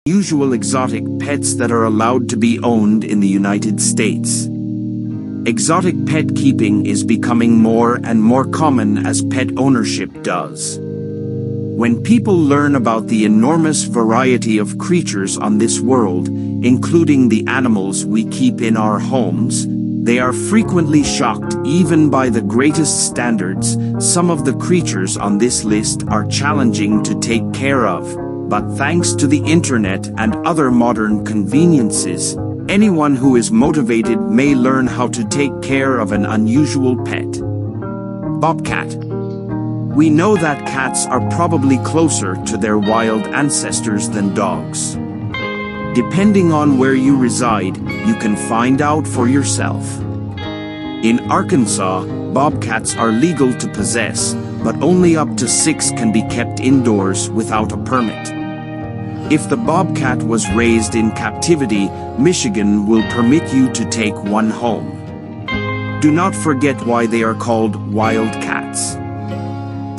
Usual exotic pets that are allowed to be owned in the United States. Exotic pet keeping is becoming more and more common as pet ownership does. When people learn about the enormous variety of creatures on this world, including the animals we keep in our homes, they are frequently shocked. Even by the greatest standards, some of the creatures on this list are challenging to take care of. But thanks to the internet and other modern conveniences, anyone who is motivated may learn how to take care of an unusual pet. Bobcat. We know that cats are probably closer to their wild ancestors than dogs. Depending on where you reside, you can find out for yourself. In Arkansas, bobcats are legal to possess, but only up to 6 can be kept indoors without a permit. If the bobcat was raised in captivity, Michigan will permit you to take one home. Do not forget why they are called wild cats.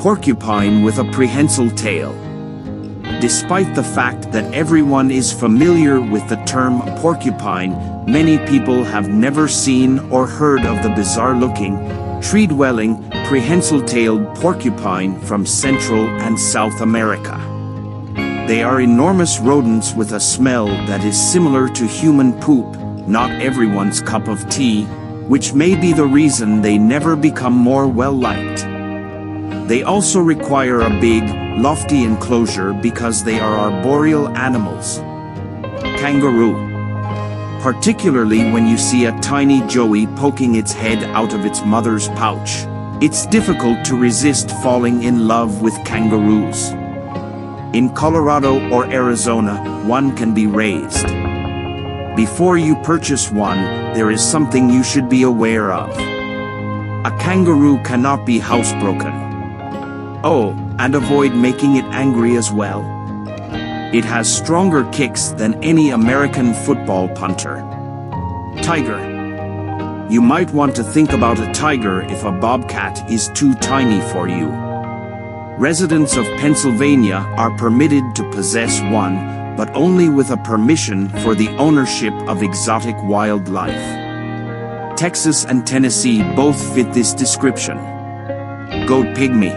Porcupine with a prehensile tail. Despite the fact that everyone is familiar with the term porcupine, many people have never seen or heard of the bizarre-looking, tree-dwelling, prehensile-tailed porcupine from Central and South America. They are enormous rodents with a smell that is similar to human poop, not everyone's cup of tea, which may be the reason they never become more well-liked. They also require a big, lofty enclosure because they are arboreal animals. Kangaroo. Particularly when you see a tiny joey poking its head out of its mother's pouch, it's difficult to resist falling in love with kangaroos. In Colorado or Arizona, one can be raised. Before you purchase one, there is something you should be aware of. A kangaroo cannot be housebroken. Oh, and avoid making it angry as well. It has stronger kicks than any American football punter. Tiger. You might want to think about a tiger if a bobcat is too tiny for you. Residents of Pennsylvania are permitted to possess one, but only with a permission for the ownership of exotic wildlife. Texas and Tennessee both fit this description. Goat pygmy.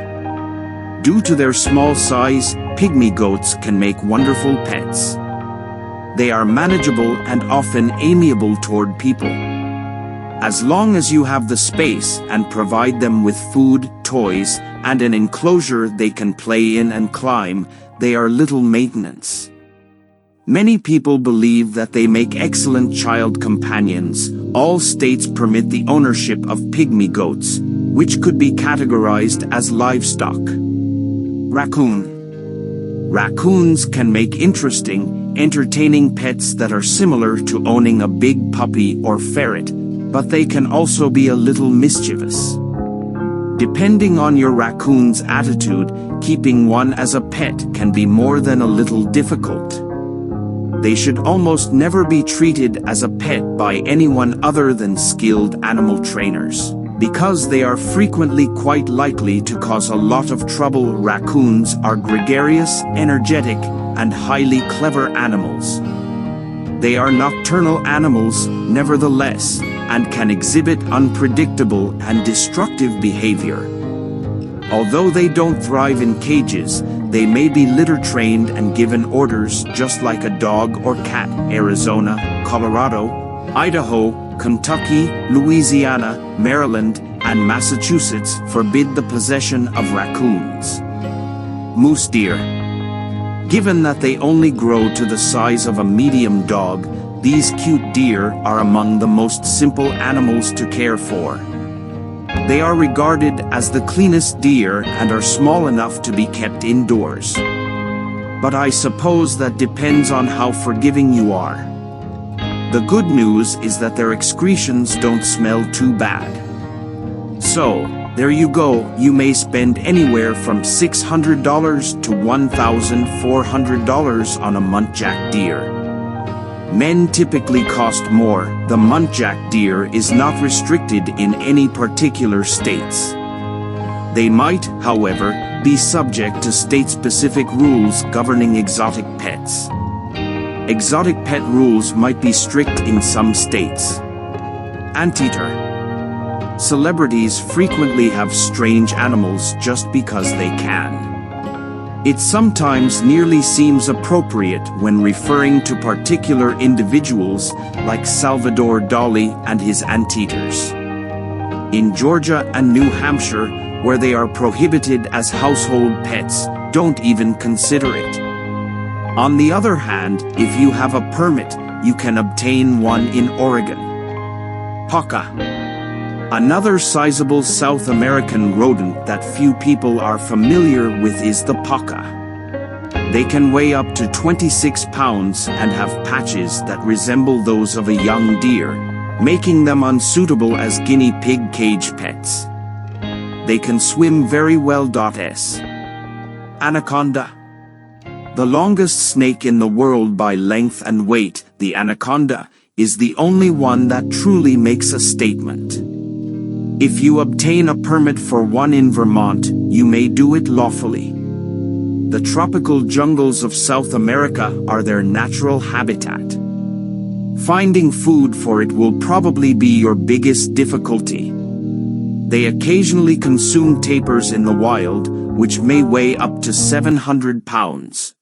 Due to their small size, pygmy goats can make wonderful pets. They are manageable and often amiable toward people. As long as you have the space and provide them with food, toys, and an enclosure they can play in and climb, they are little maintenance. Many people believe that they make excellent child companions. All states permit the ownership of pygmy goats, which could be categorized as livestock. Raccoon. Raccoons can make interesting, entertaining pets that are similar to owning a big puppy or ferret, but they can also be a little mischievous. Depending on your raccoon's attitude, keeping one as a pet can be more than a little difficult. They should almost never be treated as a pet by anyone other than skilled animal trainers, because they are frequently quite likely to cause a lot of trouble. Raccoons are gregarious, energetic, and highly clever animals. They are nocturnal animals, nevertheless, and can exhibit unpredictable and destructive behavior. Although they don't thrive in cages, they may be litter-trained and given orders just like a dog or cat. Arizona, Colorado, Idaho, Kentucky, Louisiana, Maryland, and Massachusetts forbid the possession of raccoons. Moose deer. Given that they only grow to the size of a medium dog, these cute deer are among the most simple animals to care for. They are regarded as the cleanest deer and are small enough to be kept indoors. But I suppose that depends on how forgiving you are. The good news is that their excretions don't smell too bad. So, there you go. You may spend anywhere from $600 to $1,400 on a muntjac deer. Men typically cost more. The muntjac deer is not restricted in any particular states. They might, however, be subject to state-specific rules governing exotic pets. Exotic pet rules might be strict in some states. Anteater. Celebrities frequently have strange animals just because they can. It sometimes nearly seems appropriate when referring to particular individuals like Salvador Dali and his anteaters. In Georgia and New Hampshire, where they are prohibited as household pets, don't even consider it. On the other hand, if you have a permit, you can obtain one in Oregon. Paca. Another sizable South American rodent that few people are familiar with is the paca. They can weigh up to 26 pounds and have patches that resemble those of a young deer, making them unsuitable as guinea pig cage pets. They can swim very well. Anaconda. The longest snake in the world by length and weight, the anaconda, is the only one that truly makes a statement. If you obtain a permit for one in Vermont, you may do it lawfully. The tropical jungles of South America are their natural habitat. Finding food for it will probably be your biggest difficulty. They occasionally consume tapirs in the wild, which may weigh up to 700 pounds.